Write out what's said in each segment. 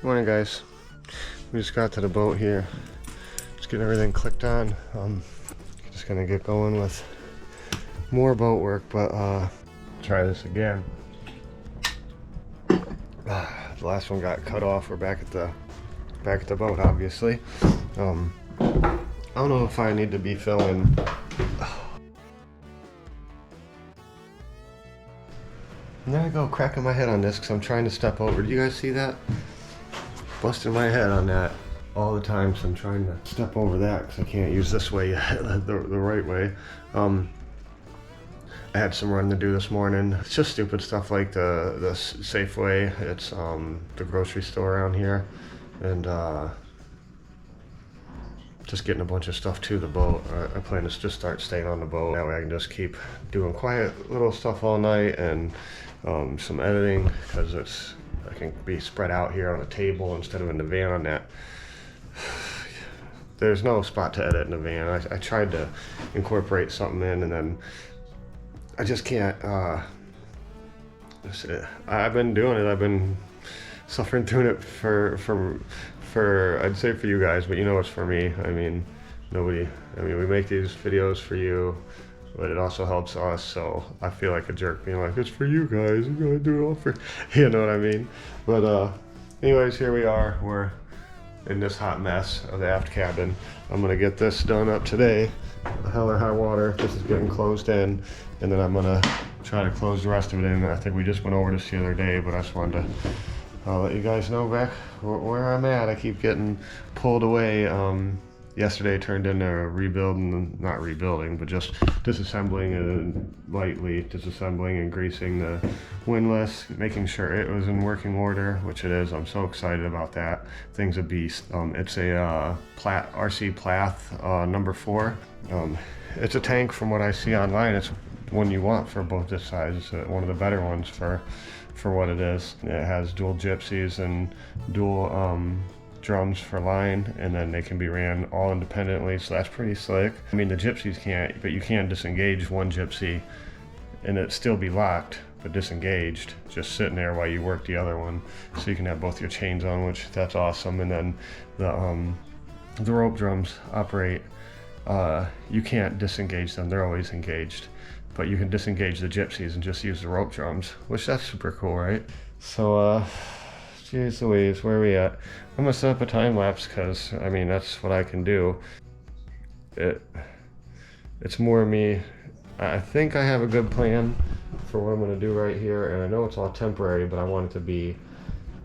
Morning, guys. We just got to the boat here. Just getting everything clicked on. Just gonna get going with more boat work, but try this again. The last one got cut off. We're back at the boat, obviously. I don't know if I need to be filling. I'm gonna go cracking my head on this because I'm trying to step over. Do you guys see that? Busting my head on that all the time, so I'm trying to step over that because I can't use this way yet, the right way. I had some run to do this morning. It's just stupid stuff like the Safeway. It's the grocery store around here, and just getting a bunch of stuff to the boat. I plan to just start staying on the boat. That way I can just keep doing quiet little stuff all night and some editing, because I can be spread out here on a table instead of in the van on that. There's no spot to edit in the van. I tried to incorporate something in, and then I just can't. I've been doing it. I've been suffering through it for I'd say for you guys, but you know it's for me. I mean, we make these videos for you, but it also helps us, so I feel like a jerk being like, it's for you guys, you gotta do it all for, you know what I mean? But anyways, here we are. We're in this hot mess of the aft cabin. I'm gonna get this done up today, hell or high water. This is getting closed in, and then I'm gonna try to close the rest of it in. I think we just went over this the other day, but I just wanted to I'll let you guys know back where I'm at. I keep getting pulled away. Yesterday turned into not rebuilding, but just disassembling and lightly disassembling and greasing the windlass, making sure it was in working order, which it is. I'm so excited about that. Thing's a beast. It's a RC Plath number 4. It's a tank from what I see online. It's one you want for both this size. It's one of the better ones for what it is. It has dual gypsies and dual drums for line, and then they can be ran all independently, so that's pretty slick. I mean, the gypsies can't, but you can disengage one gypsy and it still be locked but disengaged, just sitting there while you work the other one, so you can have both your chains on, which that's awesome. And then the rope drums operate, you can't disengage them, they're always engaged, but you can disengage the gypsies and just use the rope drums, which that's super cool, right? So jeez Louise, where are we at? I'm gonna set up a time lapse because I mean that's what I can do. It's more me. I think I have a good plan for what I'm gonna do right here, and I know it's all temporary, but I want it to be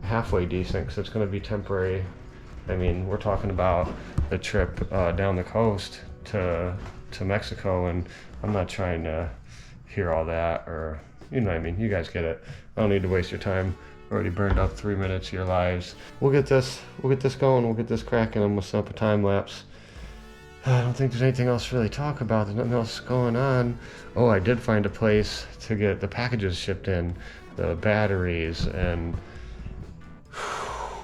halfway decent because it's gonna be temporary. I mean, we're talking about a trip down the coast to Mexico, and I'm not trying to hear all that, or you know what I mean. You guys get it. I don't need to waste your time. Already burned up 3 minutes of your lives. We'll get this going. We'll get this cracking. I'm gonna set up a time lapse. I don't think there's anything else to really talk about. There's nothing else going on. Oh, I did find a place to get the packages shipped in, the batteries, and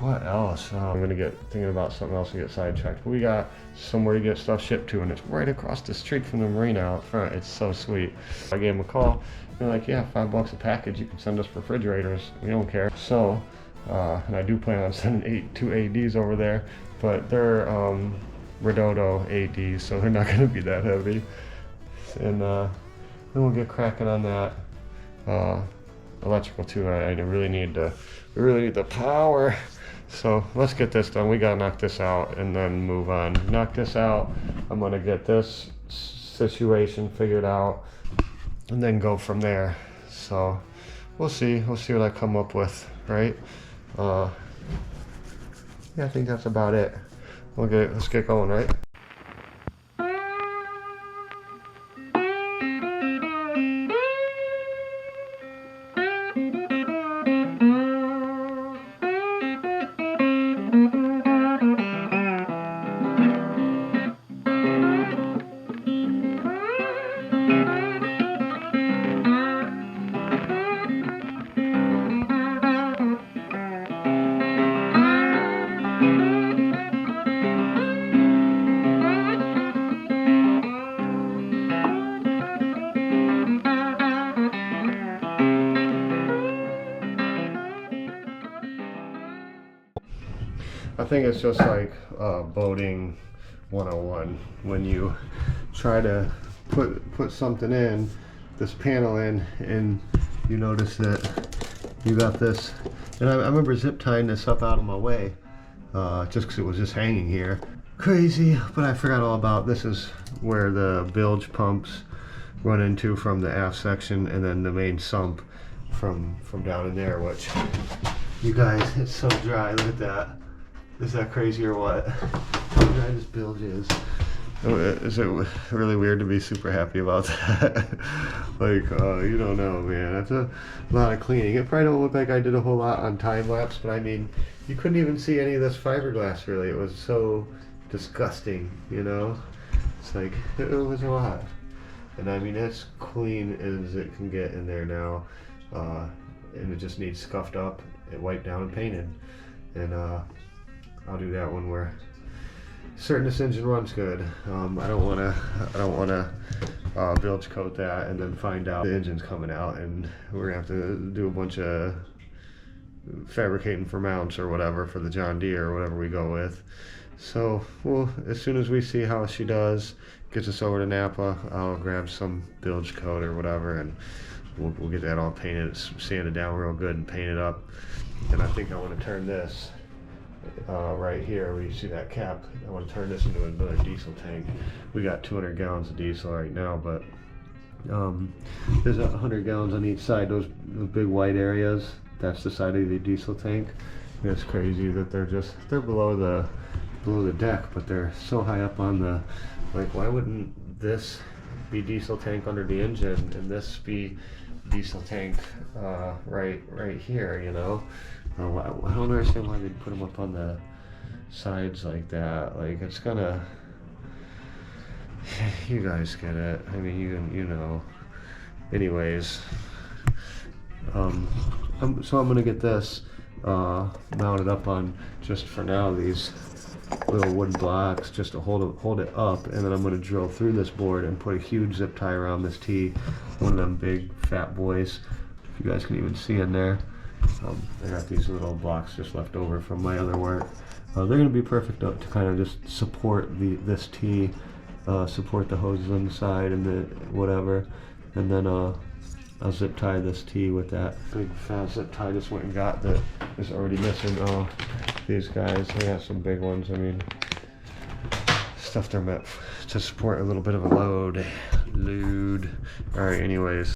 what else? I'm gonna get thinking about something else and get sidetracked. We got somewhere to get stuff shipped to, and it's right across the street from the marina out front. It's so sweet. I gave them a call. They're like, yeah, $5 a package. You can send us refrigerators. We don't care. So, and I do plan on sending 2 ADs over there, but they're Redodo ADs, so they're not gonna be that heavy. And then we'll get cracking on that. Electrical too. We really need the power. So let's get this done. We gotta knock this out and then move on. Knock this out. I'm gonna get this situation figured out and then go from there. So we'll see what I come up with, right? Yeah, I think that's about it. Okay, let's get going, right? I think it's just like boating 101. When you try to put something in, this panel in, and you notice that you got this. And I remember zip tying this up out of my way, just because it was just hanging here. Crazy, but I forgot all about this. Is where the bilge pumps run into from the aft section, and then the main sump from down in there, which, you guys, it's so dry. Look at that. Is that crazy or what? How dry this bilge is. Is it really weird to be super happy about that? Like, you don't know, man. That's a lot of cleaning. It probably don't look like I did a whole lot on time lapse, but I mean, you couldn't even see any of this fiberglass really. It was so disgusting, you know? It's like, it was a lot. And I mean, it's clean as it can get in there now. And it just needs scuffed up, and wiped down and painted. And I'll do that when we're certain this engine runs good. I don't wanna bilge coat that and then find out the engine's coming out and we're gonna have to do a bunch of fabricating for mounts or whatever for the John Deere or whatever we go with. So, well, as soon as we see how she does, gets us over to Napa, I'll grab some bilge coat or whatever, and we'll get that all painted, sanded down real good and painted up. And I think I want to turn this right here where you see that cap. I want to turn this into another diesel tank. We got 200 gallons of diesel right now, but there's 100 gallons on each side. Those big white areas, that's the side of the diesel tank. And it's crazy that they're below the deck, but they're so high up on the, like, why wouldn't this be diesel tank under the engine and this be diesel tank right here, you know? I don't understand why they'd put them up on the sides like that. Like, it's gonna, you guys get it. I mean, you know. Anyways, so I'm gonna get this mounted up on, just for now, these little wooden blocks just to hold it up, and then I'm gonna drill through this board and put a huge zip tie around this T, one of them big fat boys. If you guys can even see in there. I got these little blocks just left over from my other work. They're going to be perfect to kind of just support this T, support the hoses on the side and the whatever. And then I'll zip tie this T with that big fat zip tie I just went and got that is already missing. These guys, they have some big ones. I mean, stuff they're meant to support a little bit of a load. Alright, anyways.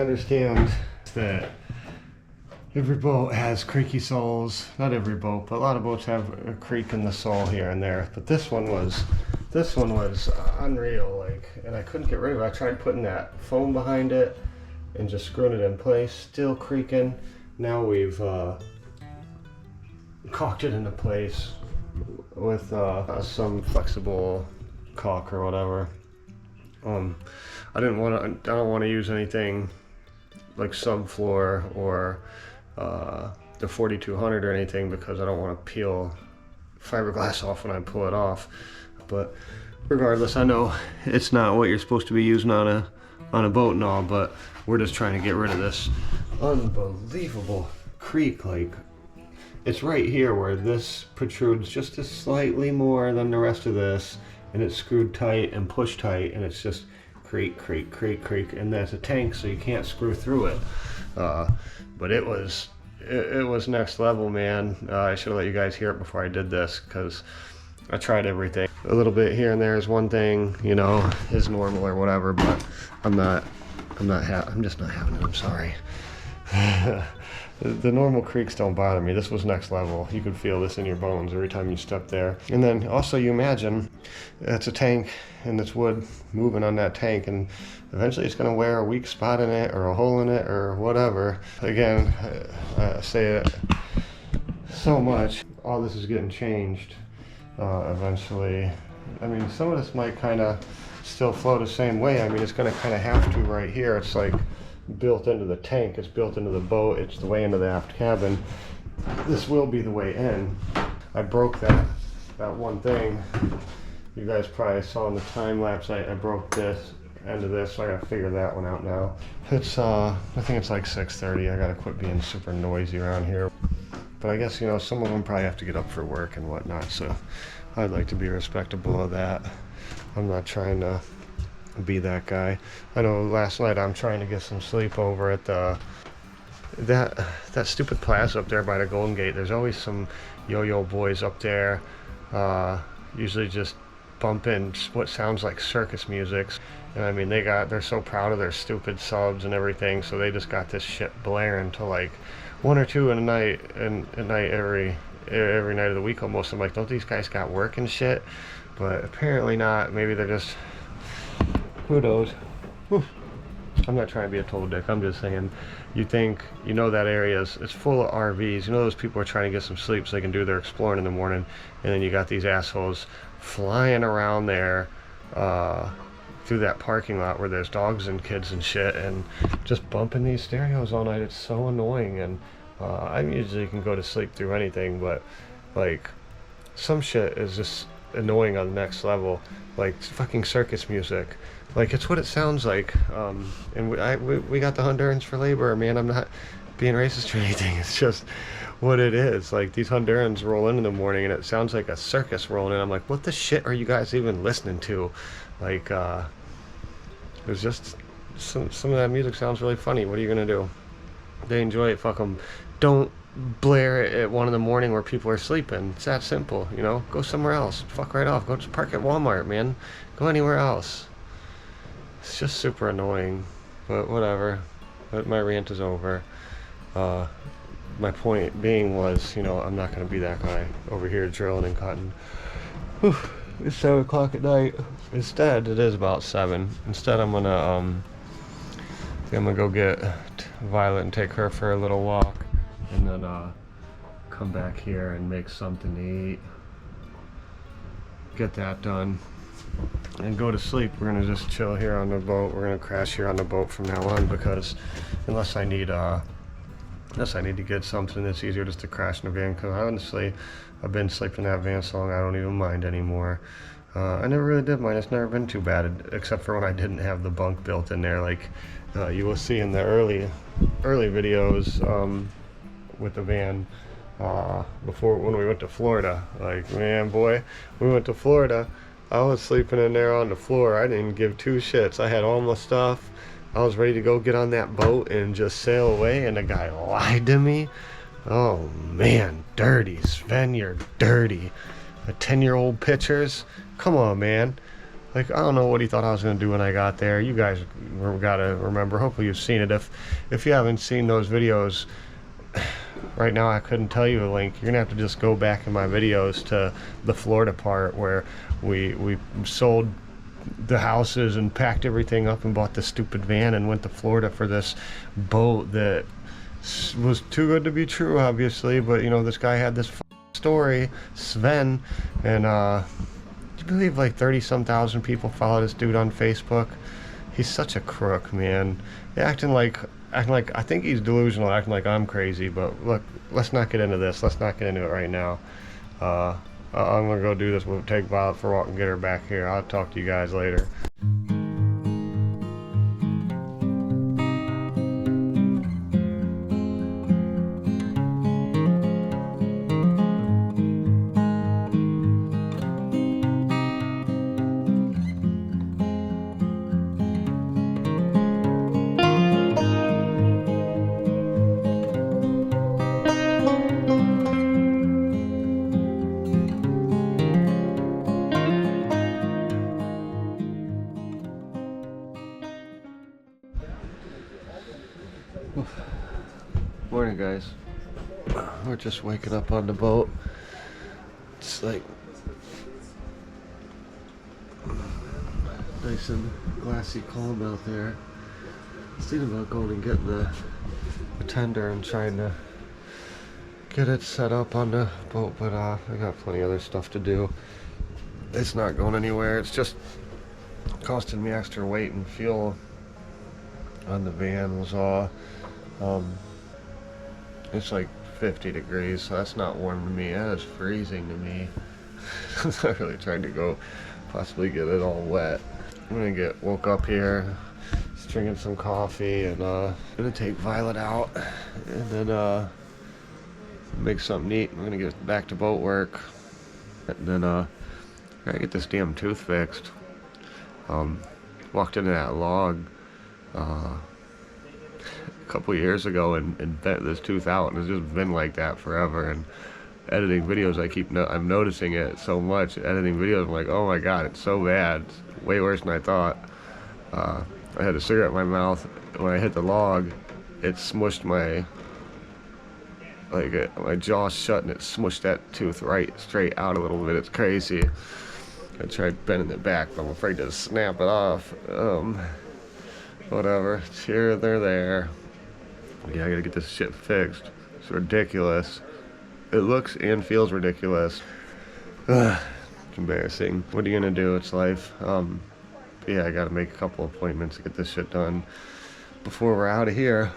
understand that every boat has creaky soles. Not every boat, but a lot of boats have a creak in the sole here and there. But this one was unreal, like, and I couldn't get rid of it. I tried putting that foam behind it and just screwing it in place, still creaking. Now we've caulked it into place with some flexible caulk or whatever. I don't want to use anything like subfloor or the 4200 or anything, because I don't want to peel fiberglass off when I pull it off. But regardless, I know it's not what you're supposed to be using on a boat and all, but we're just trying to get rid of this unbelievable creak. Like, it's right here where this protrudes just a slightly more than the rest of this, and it's screwed tight and pushed tight, and it's just creak, creak, creak, creak, and that's a tank, so you can't screw through it. But it was next level, man. I should have let you guys hear it before I did this, because I tried everything. A little bit here and there is one thing, you know, is normal or whatever, but I'm just not having it. I'm sorry. The normal creaks don't bother me. This was next level. You could feel this in your bones every time you step there. And then also you imagine it's a tank and it's wood moving on that tank, and eventually it's going to wear a weak spot in it or a hole in it or whatever. Again, I say it so much. All this is getting changed eventually. I mean, some of this might kind of still flow the same way. I mean, it's going to kind of have to right here. It's like built into the tank, it's built into the boat, it's the way into the aft cabin. This will be the way in. I broke that one thing. You guys probably saw in the time lapse, I broke this end of this, so I gotta figure that one out now. It's I think it's like 6:30. I gotta quit being super noisy around here. But I guess, you know, some of them probably have to get up for work and whatnot, so I'd like to be respectable of that. I'm not trying to be that guy. I know last night I'm trying to get some sleep over at that stupid plaza up there by the Golden Gate. There's always some yo-yo boys up there, usually just bumping what sounds like circus music. And I mean, they're so proud of their stupid subs and everything, so they just got this shit blaring till like 1 or 2 in the night, every night of the week almost. I'm like, don't these guys got work and shit? But apparently not. Maybe they're just, who knows? Whew. I'm not trying to be a total dick. I'm just saying, you think, you know, that area is full of RVs. You know, those people are trying to get some sleep so they can do their exploring in the morning, and then you got these assholes flying around there through that parking lot where there's dogs and kids and shit, and just bumping these stereos all night. It's so annoying. And I usually can go to sleep through anything, but like, some shit is just annoying on the next level. Like fucking circus music. Like, it's what it sounds like. And we got the Hondurans for labor, man. I'm not being racist or anything. It's just what it is. Like, these Hondurans roll in the morning and it sounds like a circus rolling in. I'm like, what the shit are you guys even listening to? Like, there's just some of that music sounds really funny. What are you gonna do? They enjoy it. Fuck them. Don't blare it at 1 in the morning where people are sleeping. It's that simple, you know. Go somewhere else. Fuck right off. Go just park at Walmart, man. Go anywhere else. It's just super annoying, but whatever. But my rant is over. My point being was, you know, I'm not gonna be that guy over here drilling and cutting. Whew. It's 7 o'clock at night. Instead, it is about 7. Instead, I'm gonna go get Violet and take her for a little walk, and then come back here and make something to eat. Get that done, and go to sleep. We're gonna just chill here on the boat. We're gonna crash here on the boat from now on, because unless I need to get something, it's easier just to crash in the van. Because honestly, I've been sleeping in that van so long, I don't even mind anymore. I never really did mind. It's never been too bad, except for when I didn't have the bunk built in there. Like you will see in the early videos with the van before, when we went to Florida. Like, man, boy, we went to Florida. I was sleeping in there on the floor. I didn't give 2 shits. I had all my stuff. I was ready to go get on that boat and just sail away, and the guy lied to me. Oh man, dirty, Sven, you're dirty. 10-year-old pictures? Come on, man. Like, I don't know what he thought I was going to do when I got there. You guys gotta remember, hopefully you've seen it. If you haven't seen those videos, right now I couldn't tell you a link. You're gonna have to just go back in my videos to the Florida part where we sold the houses and packed everything up and bought this stupid van and went to Florida for this boat that was too good to be true, obviously. But you know, this guy had this story, Sven, and do you believe like 30-some thousand people follow this dude on Facebook? He's such a crook, man. Acting like I think he's delusional, acting like I'm crazy. But look, let's not get into this. Let's not get into it right now. I'm gonna go do this. We'll take Violet for a walk and get her back here. I'll talk to you guys later. Morning, guys. We're just waking up on the boat. It's like nice and glassy calm out there. I was thinking about going and getting the tender and trying to get it set up on the boat, but I got plenty of other stuff to do. It's not going anywhere. It's just costing me extra weight and fuel on the van was all. It's like 50 degrees, so that's not warm to me. That is freezing to me. I'm not really trying to go possibly get it all wet. I'm gonna woke up here, just drinking some coffee, and gonna take Violet out, and then make something to eat. I'm gonna get back to boat work, and then I gotta get this damn tooth fixed. Walked into that log a couple years ago and bent this tooth out, and it's just been like that forever. And editing videos, I'm noticing it so much. Editing videos, I'm like, oh my god, it's so bad. It's way worse than I thought. I had a cigarette in my mouth. When I hit the log, it smushed my jaw shut, and it smushed that tooth right straight out a little bit. It's crazy. I tried bending it back, but I'm afraid to snap it off. Whatever. It's here, they're there. Yeah, I gotta get this shit fixed. It's ridiculous. It looks and feels ridiculous. It's embarrassing. What are you gonna do? It's life. Yeah, I gotta make a couple appointments to get this shit done before we're out of here.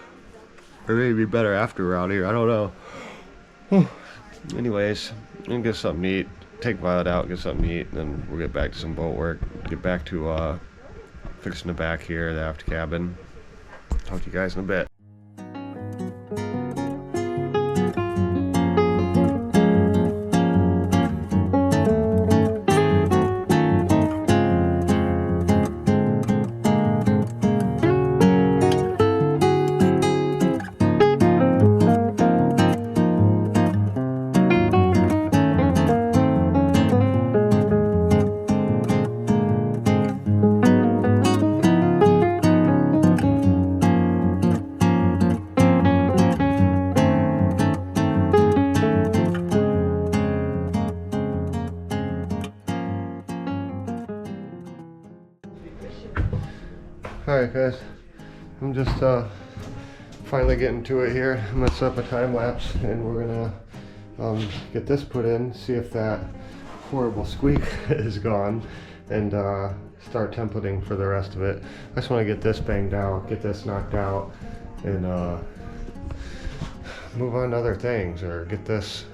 Or maybe better after we're out of here. I don't know. Anyways, I'm gonna get something to eat. Take Violet out, get something to eat, and then we'll get back to some boat work. Get back to fixing the back here, the aft cabin. Talk to you guys in a bit. Alright guys, I'm just finally getting to it here. I'm gonna set up a time lapse and we're gonna get this put in, see if that horrible squeak is gone, and start templating for the rest of it. I just want to get this banged out, get this knocked out, and move on to other things, or get this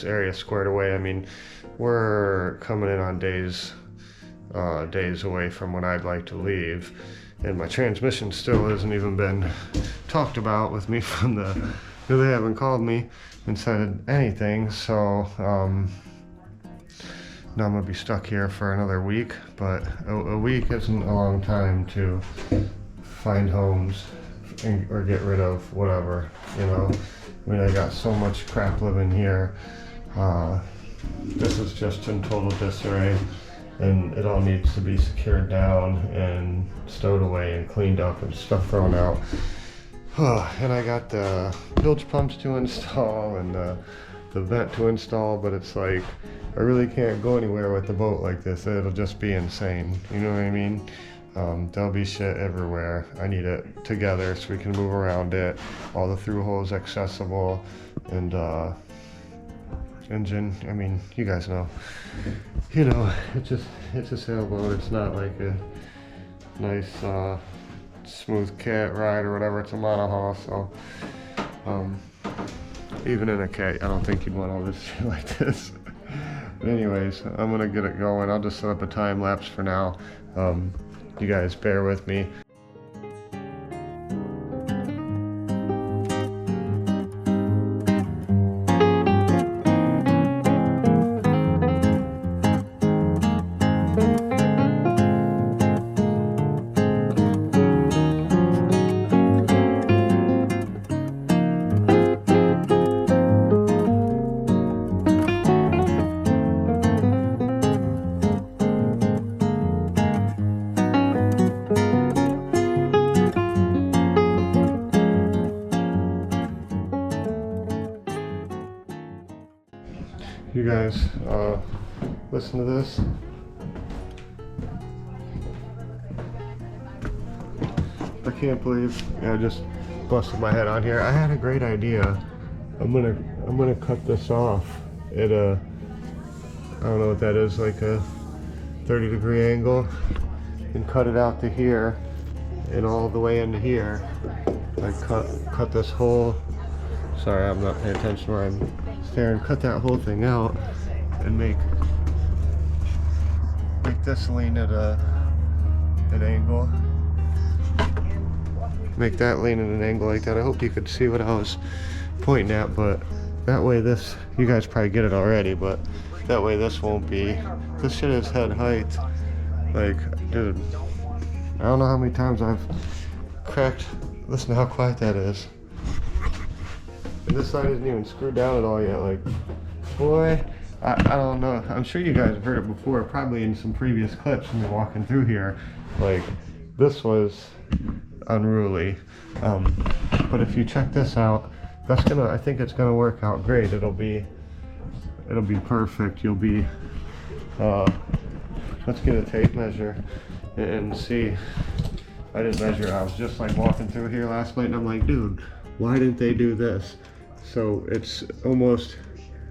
area squared away. I mean, we're coming in on days away from when I'd like to leave, and my transmission still hasn't even been talked about with me from they haven't called me and said anything, so now I'm gonna be stuck here for another week. But a week isn't a long time to find homes or get rid of whatever, you know. I mean, I got so much crap living here. This is just in total disarray. and it all needs to be secured down and stowed away and cleaned up and stuff thrown out. And I got the bilge pumps to install and the vent to install, but it's like I really can't go anywhere with the boat like this. It'll just be insane, you know what I mean? There'll be shit everywhere. I need it together so we can move around it, all the through holes accessible, and engine, I mean, you guys know, you know, it's a sailboat. It's not like a nice smooth cat ride or whatever. It's a monohull, so even in a cat, I don't think you'd want all this shit like this. But anyways, I'm gonna get it going. I'll just set up a time lapse for now. You guys bear with me. You guys, listen to this. I can't believe I just busted my head on here. I had a great idea. I'm gonna cut this off at a, I don't know what that is, like a 30-degree angle, and cut it out to here and all the way into here. Like cut this whole, sorry, I'm not paying attention where I'm staring. Cut that whole thing out and make this lean at an angle. Make that lean at an angle like that. I hope you could see what I was pointing at, but that way this, you guys probably get it already, but that way this won't be, this shit is head height. Like, dude, I don't know how many times I've cracked, listen to how quiet that is. And this side isn't even screwed down at all yet. Like, boy, I don't know. I'm sure you guys have heard it before, probably in some previous clips when you're walking through here. Like, this was unruly. But if you check this out, that's gonna, I think it's gonna work out great. It'll be perfect. You'll be, let's get a tape measure and see. I didn't measure. I was just like walking through here last night and I'm like, dude, why didn't they do this? So it's almost,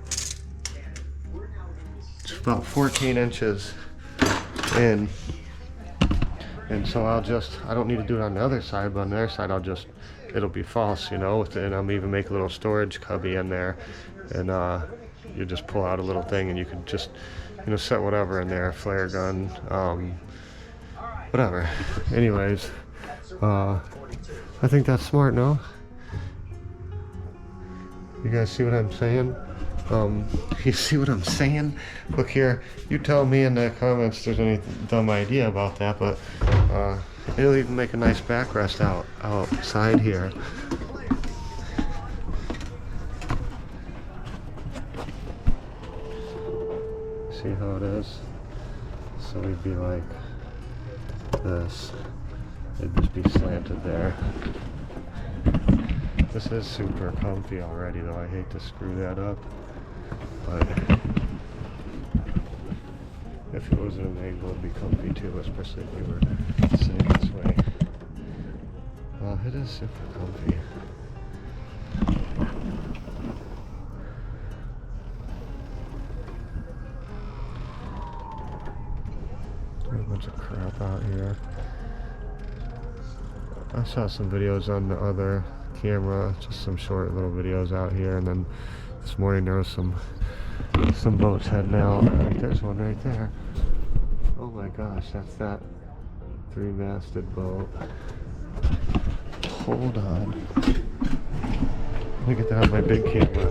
it's about 14 inches in, and so I don't need to do it on the other side, but on the other side it'll be false, you know, and I'll even make a little storage cubby in there, and you just pull out a little thing and you can just, you know, set whatever in there, flare gun, whatever. Anyways, I think that's smart, no? You guys see what I'm saying? You see what I'm saying? Look here, you tell me in the comments if there's any dumb idea about that, but it'll even make a nice backrest outside here. See how it is? So we'd be like this. It'd just be slanted there. This is super comfy already, though. I hate to screw that up, but if it was at an angle, it'd be comfy too, especially if we were sitting this way. Well, it is super comfy. There's a bunch of crap out here. I saw some videos on the other camera, just some short little videos out here, and then this morning there was some boats heading out. Like, there's one right there. Oh my gosh, that's that 3-masted boat. Hold on, let me get that on my big camera.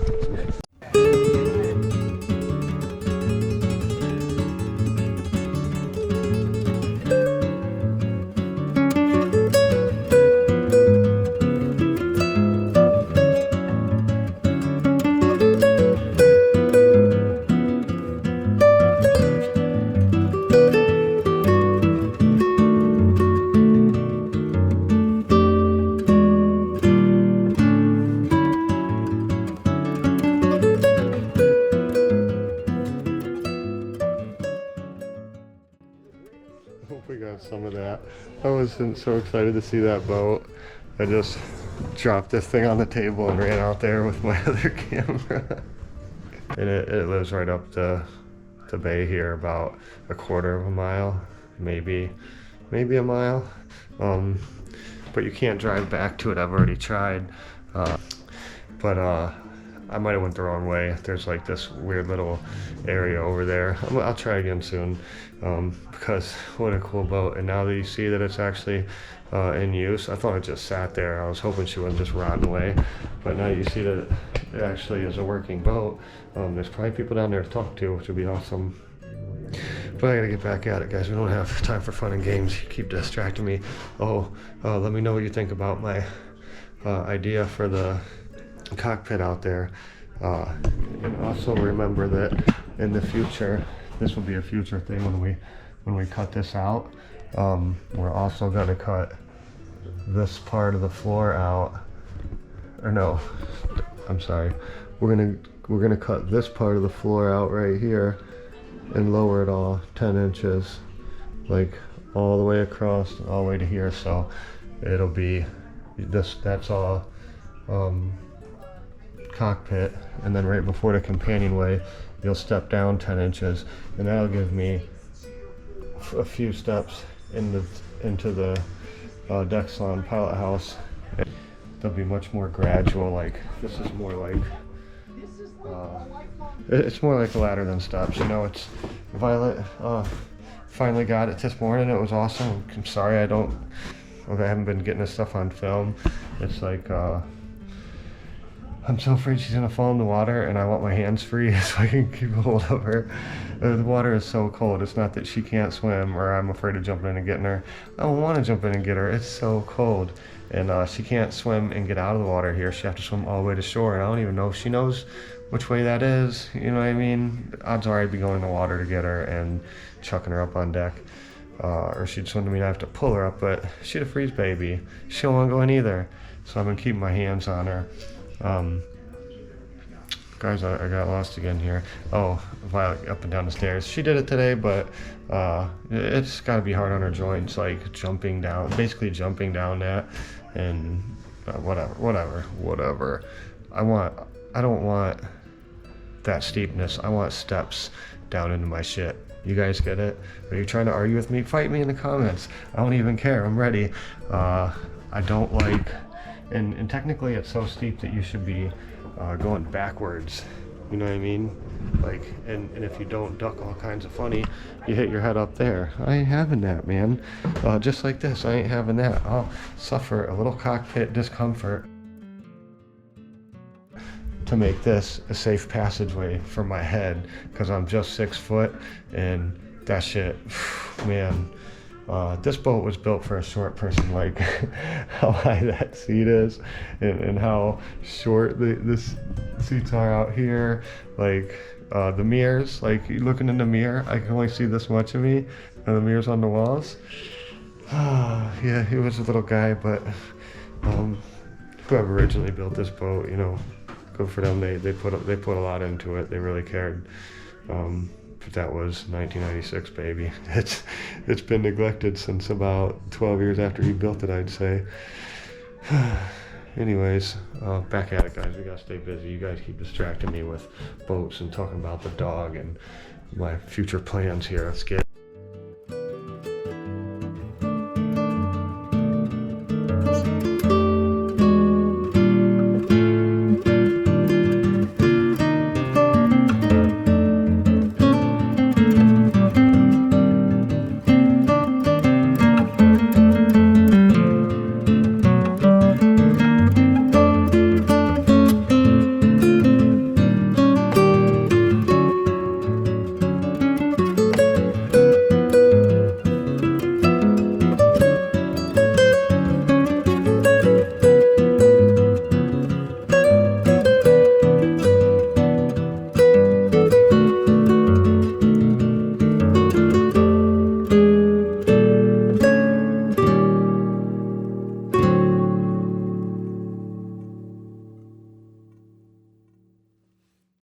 We got some of that. I wasn't so excited to see that boat. I just dropped this thing on the table and ran out there with my other camera. And it lives right up the bay here, about a quarter of a mile, maybe a mile. But you can't drive back to it. I've already tried. But I might have went the wrong way. There's like this weird little area over there. I'll try again soon, because what a cool boat. And now that you see that it's actually in use, I thought it just sat there. I was hoping she wouldn't just rot away, but now you see that it actually is a working boat. There's probably people down there to talk to, which would be awesome. But I gotta get back at it, guys. We don't have time for fun and games. You keep distracting me. Let me know what you think about my idea for the cockpit out there. And also remember that in the future, this will be a future thing when we cut this out. We're also gonna cut this part of the floor out. Or no, I'm sorry. We're gonna cut this part of the floor out right here and lower it all 10 inches, like all the way across, all the way to here. So it'll be this. That's all cockpit, and then right before the companionway, you'll step down 10 inches, and that'll give me a few steps into the deck salon pilot house. They'll be much more gradual. Like this is more like it's more like a ladder than steps. You know, it's Violet finally got it this morning. It was awesome. I'm sorry I haven't been getting this stuff on film. It's like I'm so afraid she's gonna fall in the water, and I want my hands free so I can keep a hold of her. The water is so cold. It's not that she can't swim or I'm afraid of jumping in and getting her. I don't want to jump in and get her. It's so cold, and she can't swim and get out of the water here. She has to swim all the way to shore, and I don't even know if she knows which way that is. You know what I mean? Odds are I'd be going in the water to get her and chucking her up on deck. Or she'd swim to me and I have to pull her up, but she's a freeze baby. She don't want to go in either. So I've been keeping my hands on her. Guys, I got lost again here. Violet up and down the stairs. She did it today, but it's got to be hard on her joints, like basically jumping down that, and whatever. I don't want that steepness. I want steps down into my shit. You guys get it? Are you trying to argue with me? Fight me in the comments. I don't even care. I'm ready. I don't like, and technically it's so steep that you should be going backwards. You know what I mean? Like, and if you don't duck all kinds of funny, you hit your head up there. I ain't having that, man. Just like this, I ain't having that. I'll suffer a little cockpit discomfort to make this a safe passageway for my head, because I'm just 6 foot, and that shit, man. This boat was built for a short person, like how high that seat is, and how short the seats are out here. Like the mirrors, like looking in the mirror, I can only see this much of me, and the mirrors on the walls. Yeah, he was a little guy, but whoever originally built this boat, you know, good for them. They put a lot into it. They really cared. But that was 1996, baby. It's been neglected since about 12 years after he built it, I'd say. Anyways, back at it, guys. We gotta stay busy. You guys keep distracting me with boats and talking about the dog and my future plans here. Let's get